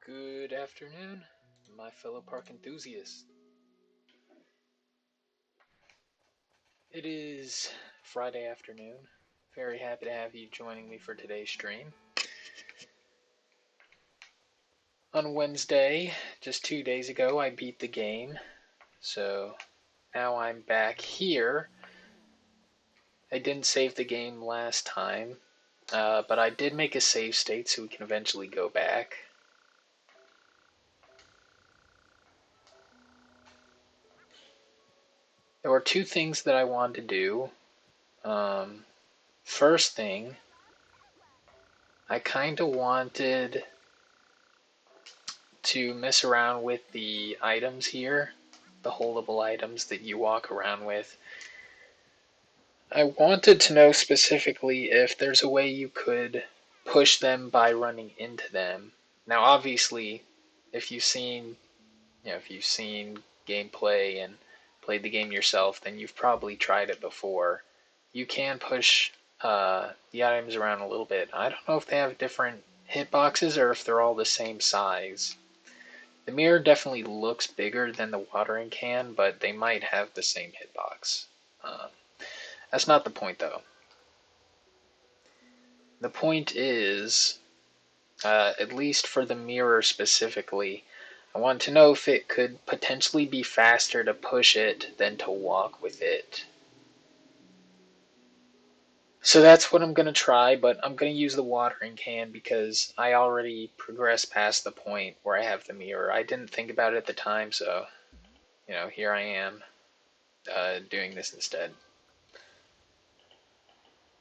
Good afternoon, my fellow park enthusiasts. It is Friday afternoon. Very happy to have you joining me for today's stream. On Wednesday, just 2 days ago, I beat the game, so now I'm back here. I didn't save the game last time, but I did make a save state so we can eventually go back. There were two things that I wanted to do. First thing, I kind of wanted to mess around with the items here, the holdable items that you walk around with. I wanted to know specifically if there's a way you could push them by running into them. Now, obviously, if you've seen, if you've seen gameplay and played the game yourself, then you've probably tried it before. You can push the items around a little bit. I don't know if they have different hitboxes or if they're all the same size. The mirror definitely looks bigger than the watering can, but they might have the same hitbox. That's not the point, though. The point is, at least for the mirror specifically, I want to know if it could potentially be faster to push it than to walk with it. So that's what I'm going to try, but I'm going to use the watering can because I already progressed past the point where I have the mirror. I didn't think about it at the time, so, here I am doing this instead.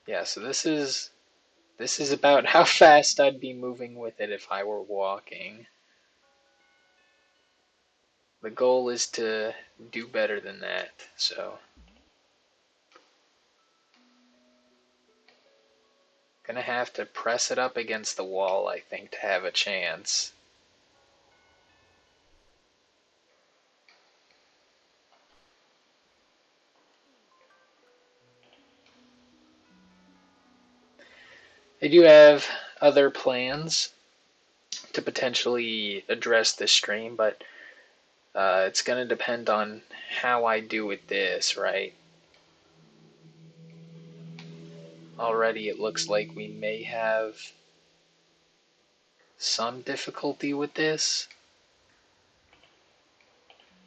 Yeah, so this is about how fast I'd be moving with it if I were walking. The goal is to do better than that, so gonna have to press it up against the wall, I think, to have a chance. I do have other plans to potentially address this stream, but it's gonna depend on how I do with this, right? Already it looks like we may have some difficulty with this,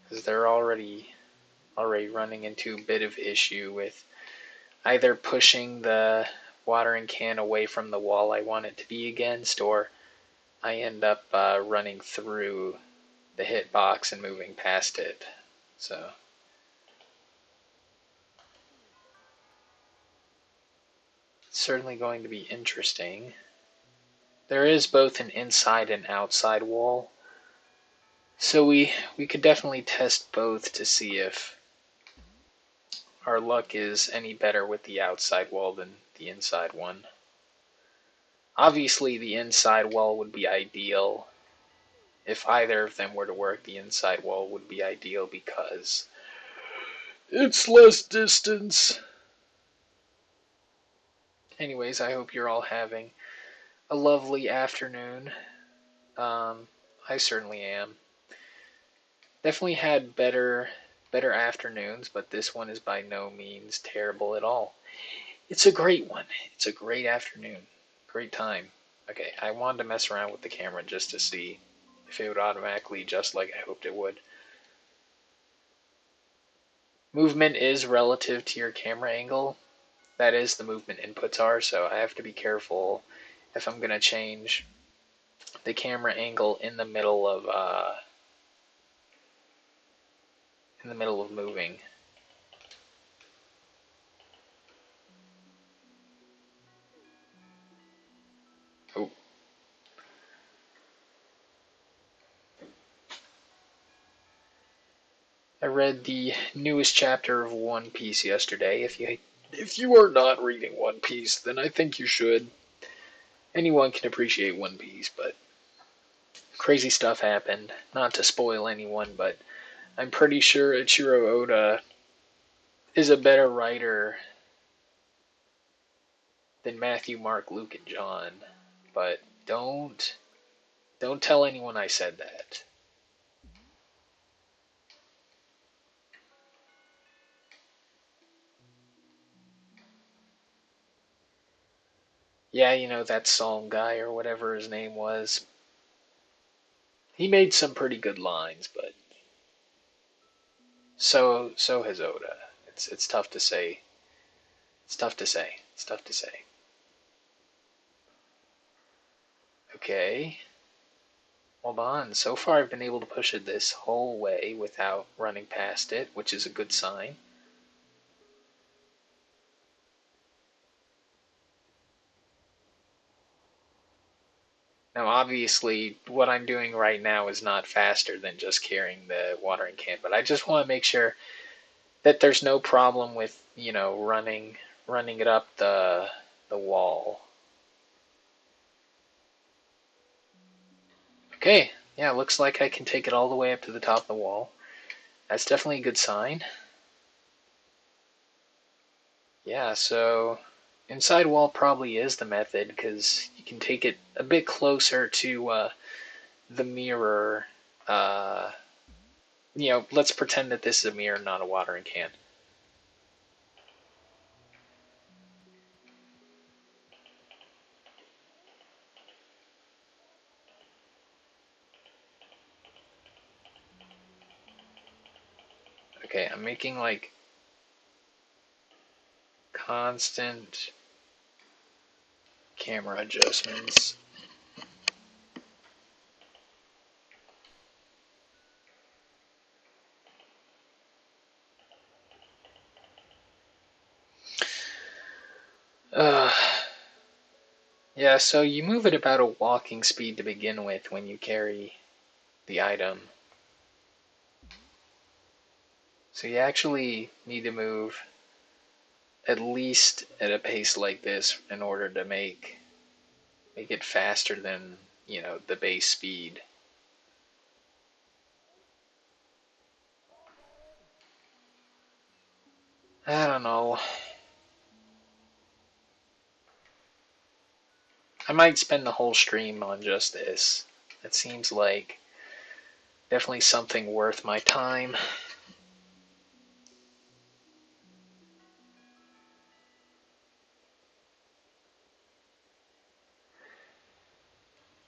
because they're already running into a bit of issue with either pushing the watering can away from the wall I want it to be against, or I end up running through the hitbox and moving past it. So it's certainly going to be interesting. There is both an inside and outside wall, so we could definitely test both to see if our luck is any better with the outside wall than the inside one. Obviously, the inside wall would be ideal. If either of them were to work, the inside wall would be ideal because it's less distance. Anyways, I hope you're all having a lovely afternoon. I certainly am. Definitely had better afternoons, but this one is by no means terrible at all. It's a great one. It's a great afternoon. Great time. Okay, I wanted to mess around with the camera just to see if it would automatically adjust like I hoped it would. Movement is relative to your camera angle. That is the movement inputs are, so I have to be careful if I'm going to change the camera angle in the middle of moving. Oh. I read the newest chapter of One Piece yesterday. If you are not reading One Piece, then I think you should. Anyone can appreciate One Piece, but crazy stuff happened. Not to spoil anyone, but I'm pretty sure Ichiro Oda is a better writer than Matthew, Mark, Luke, and John. But don't Don't tell anyone I said that. Yeah, you know, that Psalm guy or whatever his name was. He made some pretty good lines, but so has Oda. It's tough to say. It's tough to say. It's tough to say. Okay. Hold on. So far I've been able to push it this whole way without running past it, which is a good sign. Now, obviously, what I'm doing right now is not faster than just carrying the watering can, but I just want to make sure that there's no problem with, you know, running it up the wall. Okay, yeah, looks like I can take it all the way up to the top of the wall. That's definitely a good sign. Yeah, so inside wall probably is the method because you can take it a bit closer to the mirror. Uh, you know, let's pretend that this is a mirror, not a watering can. Okay, I'm making like constant camera adjustments. Uh, yeah, so you move at about a walking speed to begin with when you carry the item. So you actually need to move at least at a pace like this in order to make it faster than, you know, the base speed. I don't know. I might spend the whole stream on just this. It seems like definitely something worth my time.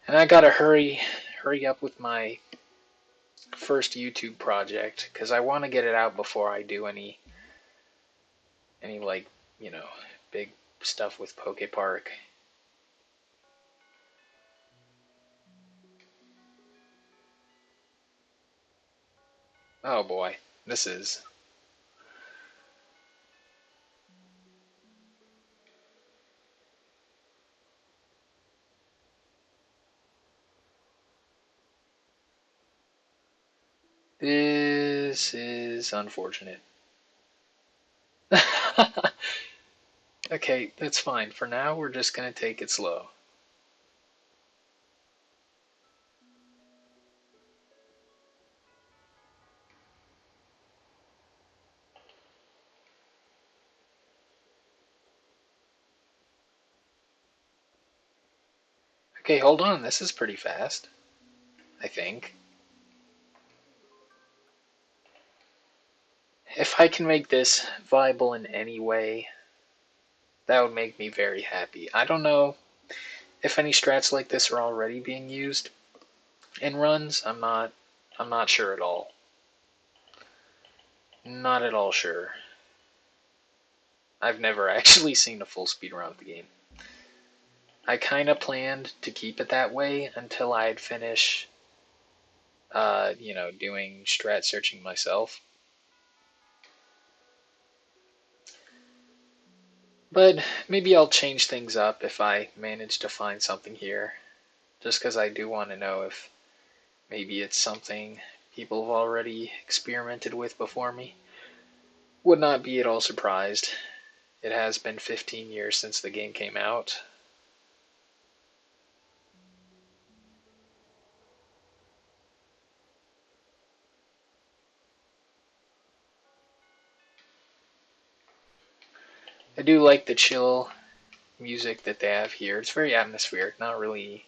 And I gotta hurry up with my first YouTube project because I want to get it out before I do any like, you know, big stuff with Poke Park. Oh boy, this is unfortunate. Okay, that's fine. For now, we're just gonna take it slow. Okay, hold on. This is pretty fast, I think. If I can make this viable in any way, that would make me very happy. I don't know if any strats like this are already being used in runs. I'm not sure at all. Not at all sure. I've never actually seen a full speed run of the game. I kind of planned to keep it that way until I'd finish, you know, doing strat searching myself. But maybe I'll change things up if I manage to find something here. Just because I do want to know if maybe it's something people have already experimented with before me. Would not be at all surprised. It has been 15 years since the game came out. I do like the chill music that they have here. It's very atmospheric, not really.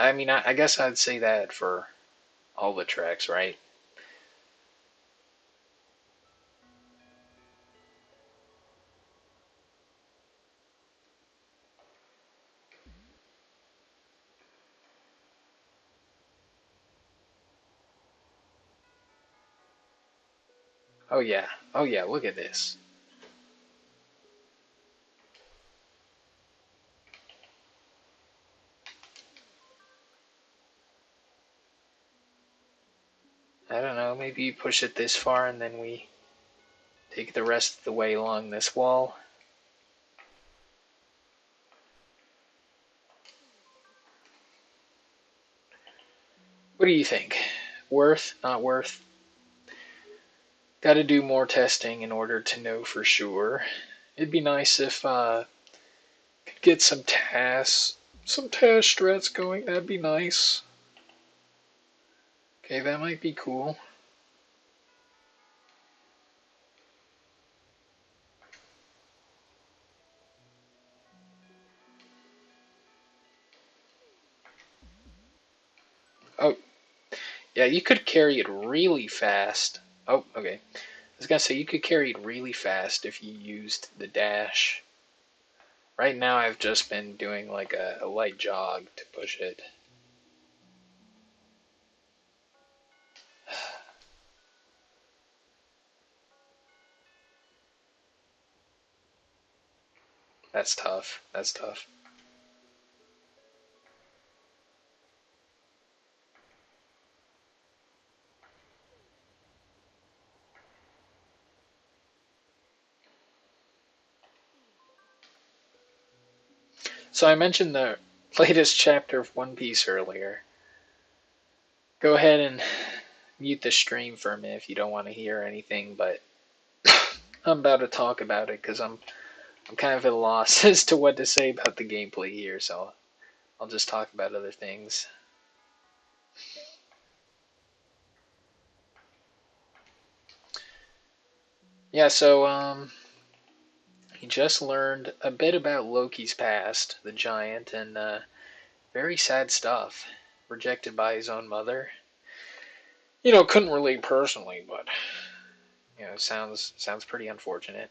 I mean, I guess I'd say that for all the treks, right? Oh yeah. Oh yeah, look at this. I don't know, maybe you push it this far and then we take the rest of the way along this wall. What do you think? Worth? Not worth? Got to do more testing in order to know for sure. It'd be nice if could get some task strats going. That'd be nice. Okay, that might be cool. Oh, yeah, you could carry it really fast. Oh, okay. I was gonna say you could carry it really fast if you used the dash. Right now, I've just been doing like a light jog to push it. That's tough. That's tough. So I mentioned the latest chapter of One Piece earlier. Go ahead and mute the stream for a minute if you don't want to hear anything, but I'm about to talk about it because I'm kind of at a loss as to what to say about the gameplay here, so I'll just talk about other things. Yeah, so he just learned a bit about Loki's past, the giant, and very sad stuff. Rejected by his own mother. Couldn't relate personally, but sounds pretty unfortunate.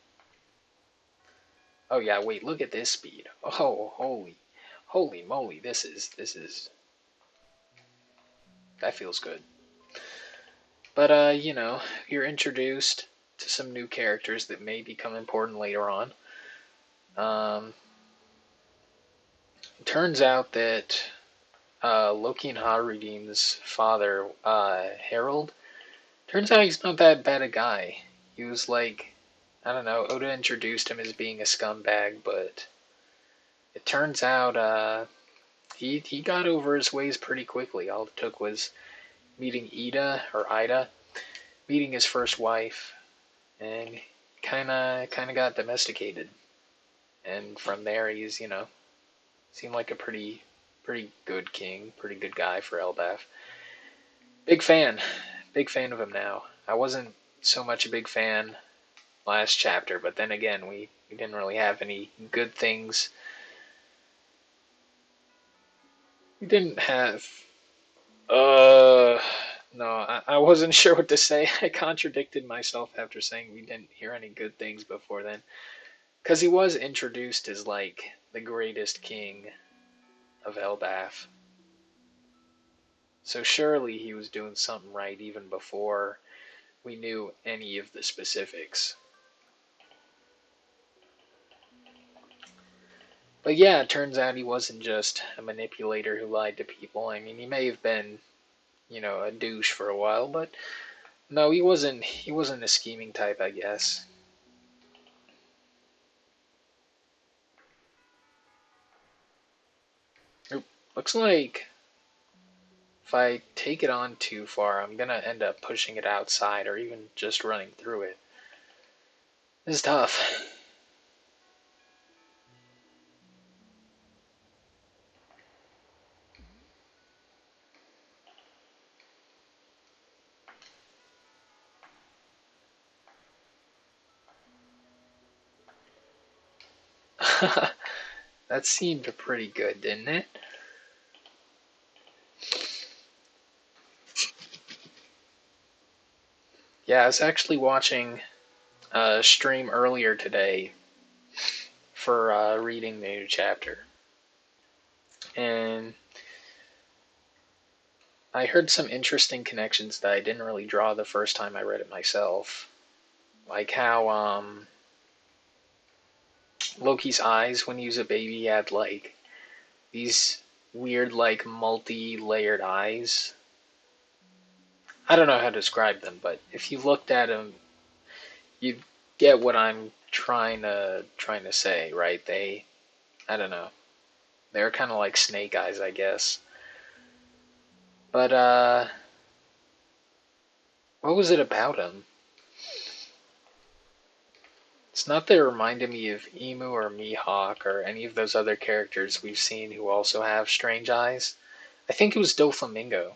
Oh yeah, wait, look at this speed. Oh, holy moly, this is that feels good. But you're introduced to some new characters that may become important later on. Um, it turns out that Loki and Harudeem's father, Harold, turns out he's not that bad a guy. He was like, I don't know, Oda introduced him as being a scumbag, but it turns out he got over his ways pretty quickly. All it took was meeting Ida, meeting his first wife, and kind of got domesticated. And from there, he's seemed like a pretty good king, pretty good guy for Elbaf. Big fan, big fan of him now. I wasn't so much a big fan last chapter, but then again, we didn't really have any good things. We didn't have. Uh, no, I wasn't sure what to say. I contradicted myself after saying we didn't hear any good things before then. Because he was introduced as, like, the greatest king of Elbaf. So surely he was doing something right even before we knew any of the specifics. But yeah, it turns out he wasn't just a manipulator who lied to people. I mean, he may have been, a douche for a while, but no, he wasn't a scheming type, I guess. Oop, looks like if I take it on too far, I'm gonna end up pushing it outside or even just running through it. This is tough. That seemed pretty good, didn't it? Yeah, I was actually watching a stream earlier today for reading the new chapter, and I heard some interesting connections that I didn't really draw the first time I read it myself. Like how Loki's eyes when he was a baby had like these weird like multi-layered eyes. I don't know how to describe them, but if you looked at them, you'd get what I'm trying to say, right? I don't know. They're kind of like snake eyes, I guess. But what was it about him? It's not that it reminded me of Emu or Mihawk or any of those other characters we've seen who also have strange eyes. I think it was Doflamingo.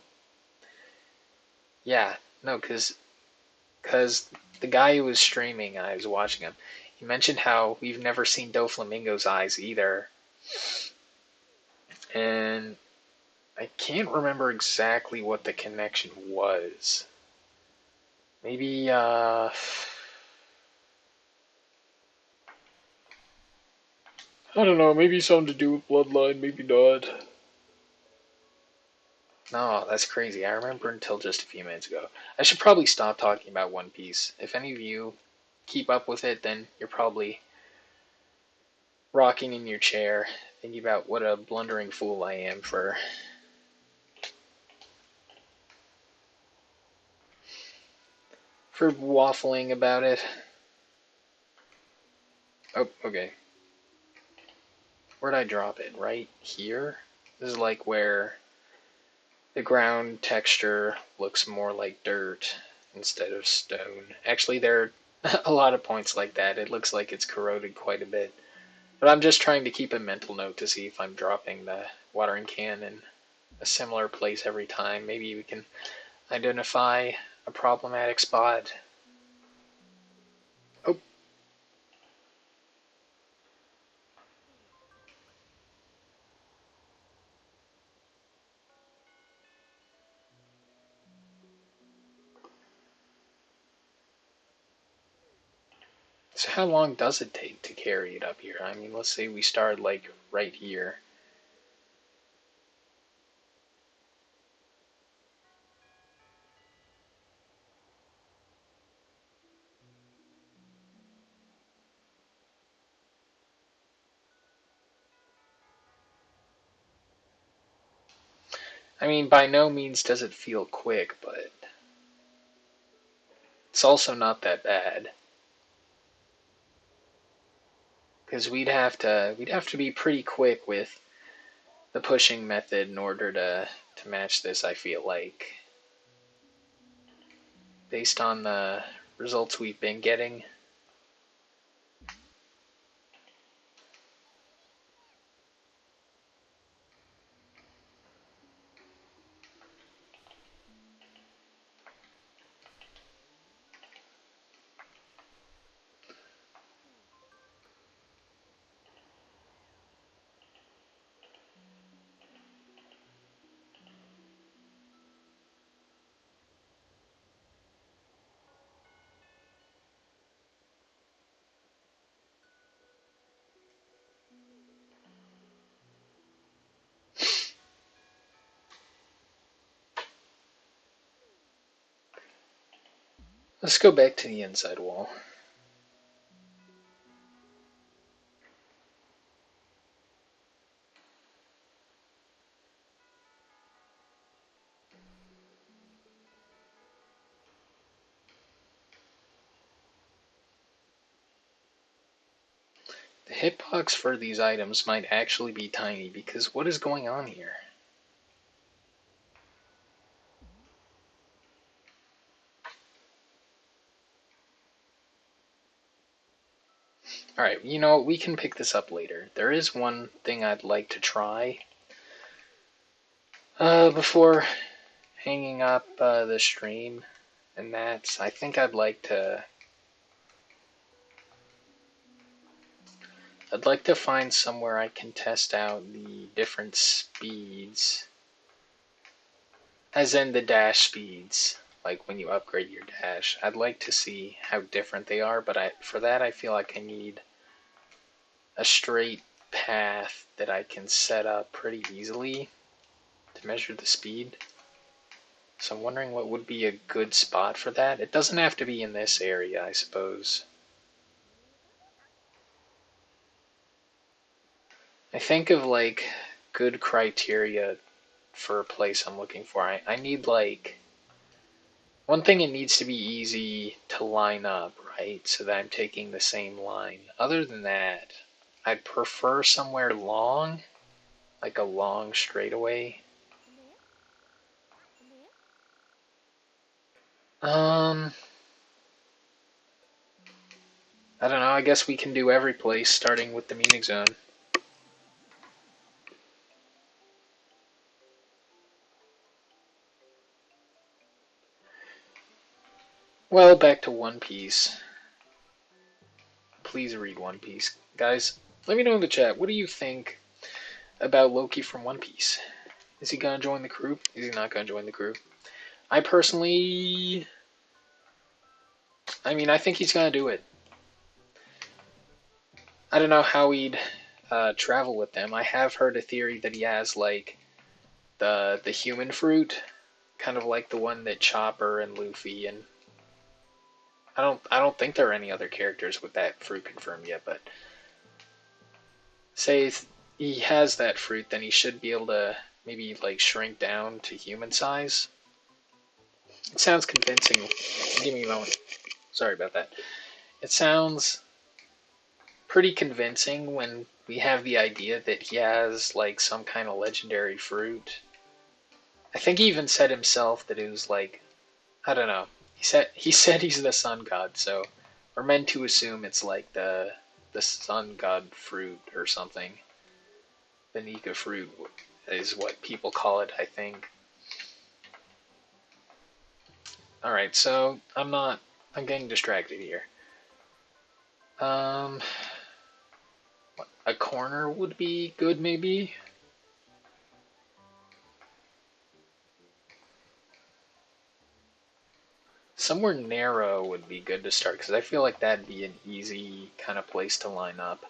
Yeah, no, cause the guy who was streaming, I was watching him. He mentioned how we've never seen Doflamingo's eyes either, and I can't remember exactly what the connection was. Maybe I don't know, maybe something to do with bloodline, maybe not. No, that's crazy. I remember until just a few minutes ago. I should probably stop talking about One Piece. If any of you keep up with it, then you're probably rocking in your chair, thinking about what a blundering fool I am for waffling about it. Oh, okay. Where'd I drop it? Right here? This is like where the ground texture looks more like dirt instead of stone. Actually, there are a lot of points like that. It looks like it's corroded quite a bit. But I'm just trying to keep a mental note to see if I'm dropping the watering can in a similar place every time. Maybe we can identify a problematic spot. Oh, so how long does it take to carry it up here? I mean, let's say we start like right here. I mean, by no means does it feel quick, but it's also not that bad. Because we'd have to be pretty quick with the pushing method in order to match this. I feel like based on the results we've been getting. Let's go back to the inside wall. The hitbox for these items might actually be tiny because what is going on here? Alright, we can pick this up later. There is one thing I'd like to try before hanging up the stream, and that's I think I'd like to find somewhere I can test out the different speeds, as in the dash speeds. like when you upgrade your dash. I'd like to see how different they are, but for that I feel like I need a straight path that I can set up pretty easily to measure the speed. So I'm wondering what would be a good spot for that. It doesn't have to be in this area, I suppose. I think of like good criteria for a place I'm looking for. I need like one thing, it needs to be easy to line up, right? So that I'm taking the same line. Other than that, I'd prefer somewhere long, like a long straightaway. I don't know, I guess we can do every place starting with the meeting zone. Well, back to One Piece. Please read One Piece. Guys, let me know in the chat, what do you think about Loki from One Piece? Is he gonna join the crew? Is he not gonna join the crew? I personally... I think he's gonna do it. I don't know how he'd travel with them. I have heard a theory that he has, like, the human fruit, kind of like the one that Chopper and Luffy and I don't think there are any other characters with that fruit confirmed yet, but say he has that fruit, then he should be able to maybe like shrink down to human size. It sounds convincing. Give me a moment. Sorry about that. It sounds pretty convincing when we have the idea that he has like some kind of legendary fruit. I think he even said himself that it was like, I don't know. He said he's the sun god, so we're meant to assume it's like the sun god fruit or something. The Nika fruit is what people call it, I think. Alright, so I'm getting distracted here. A corner would be good, maybe? Somewhere narrow would be good to start, because I feel like that'd be an easy kind of place to line up.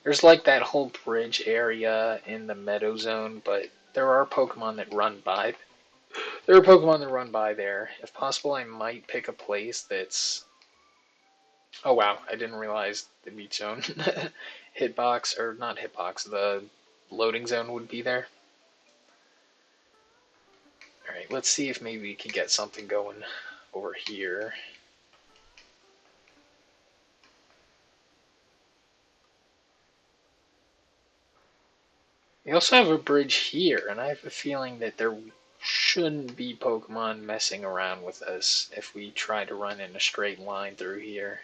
There's like that whole bridge area in the Meadow Zone, but there are Pokemon that run by. There are Pokemon that run by there. If possible, I might pick a place that's... Oh wow, I didn't realize the beach zone hitbox, or not hitbox, the loading zone would be there. Alright, let's see if maybe we can get something going over here. We also have a bridge here, and I have a feeling that there shouldn't be Pokemon messing around with us if we try to run in a straight line through here.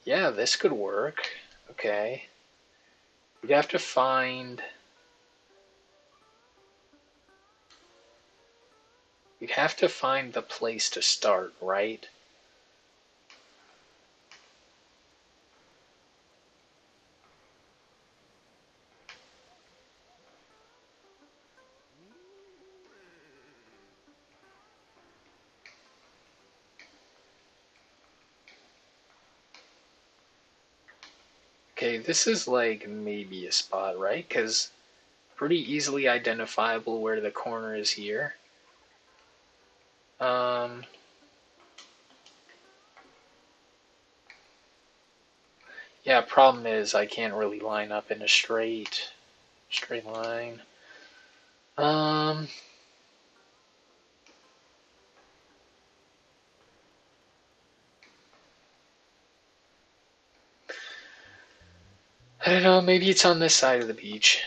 Yeah, this could work. Okay. We'd have to find... We'd have to find the place to start, right? Okay, this is like maybe a spot, right? Because pretty easily identifiable where the corner is here. Yeah, problem is I can't really line up in a straight line. I don't know, maybe it's on this side of the beach.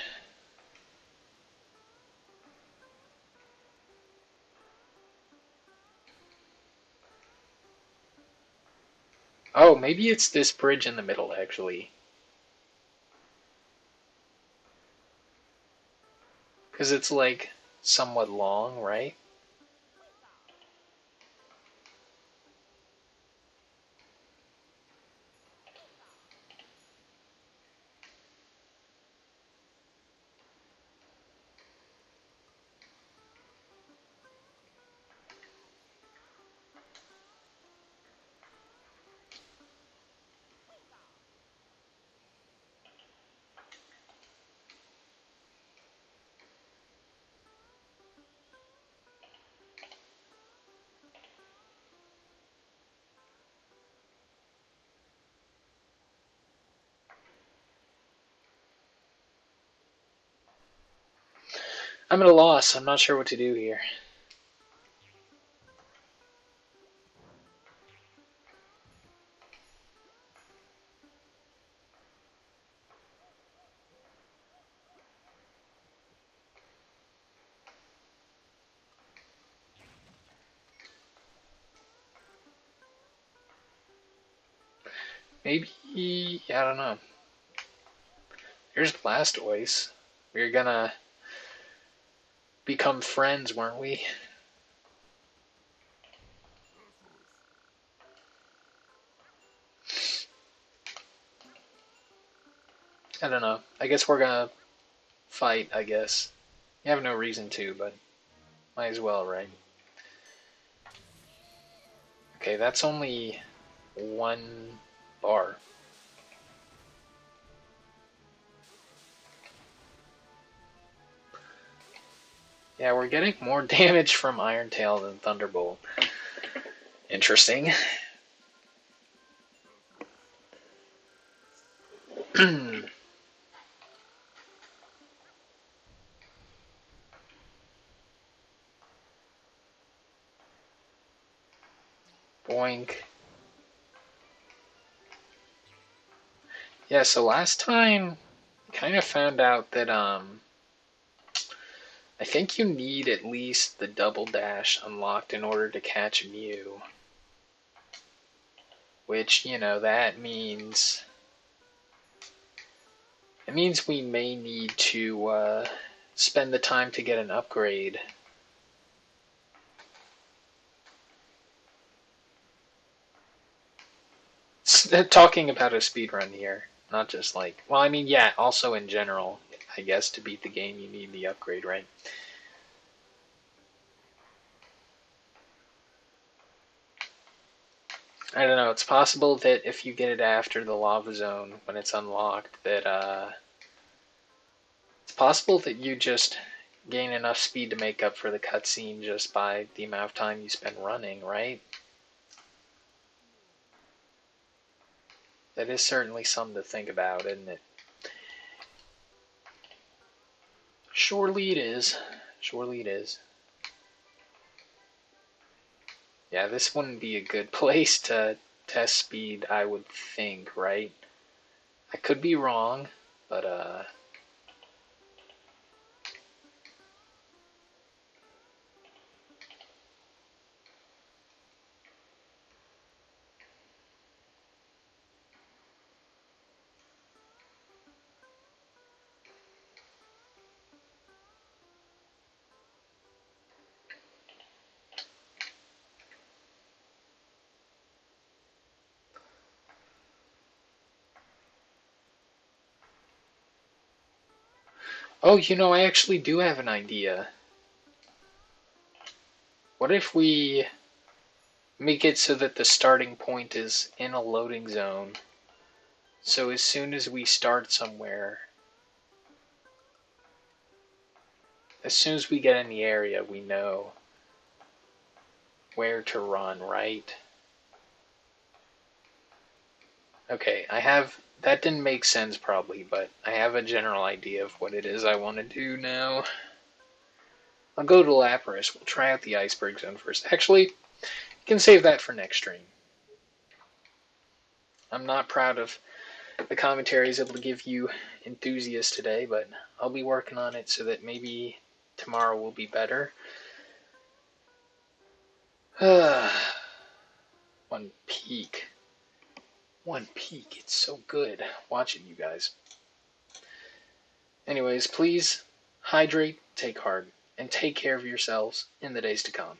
Oh, maybe it's this bridge in the middle, actually. Because it's like somewhat long, right? I'm at a loss. I'm not sure what to do here. Maybe, I don't know. Here's Blastoise. We were gonna become friends, weren't we? I don't know. I guess we're gonna fight, I guess. You have no reason to, but might as well, right? Okay, that's only one bar. Yeah, we're getting more damage from Iron Tail than Thunderbolt. Interesting. Boink. Yeah, so last time, kind of found out that, I think you need at least the double dash unlocked in order to catch Mew. Which, that means... It means we may need to, spend the time to get an upgrade. Talking about a speedrun here, not just like... Well, I mean, yeah, also in general, I guess to beat the game you need the upgrade, right? I don't know, it's possible that if you get it after the lava zone, when it's unlocked, that, it's possible that you just gain enough speed to make up for the cutscene just by the amount of time you spend running, right? That is certainly something to think about, isn't it? Surely it is. Surely it is. Yeah, this wouldn't be a good place to test speed, I would think, right? I could be wrong, but, oh, I actually do have an idea. What if we make it so that the starting point is in a loading zone? So as soon as we start somewhere, as soon as we get in the area, we know where to run, right? Okay, that didn't make sense probably, but I have a general idea of what it is I want to do now. I'll go to Lapras. We'll try out the iceberg zone first. Actually, you can save that for next stream. I'm not proud of the commentary I was able to give you enthusiasts today, but I'll be working on it so that maybe tomorrow will be better. One peak. One peak. It's so good watching you guys. Anyways, please hydrate, take heart, and take care of yourselves in the days to come.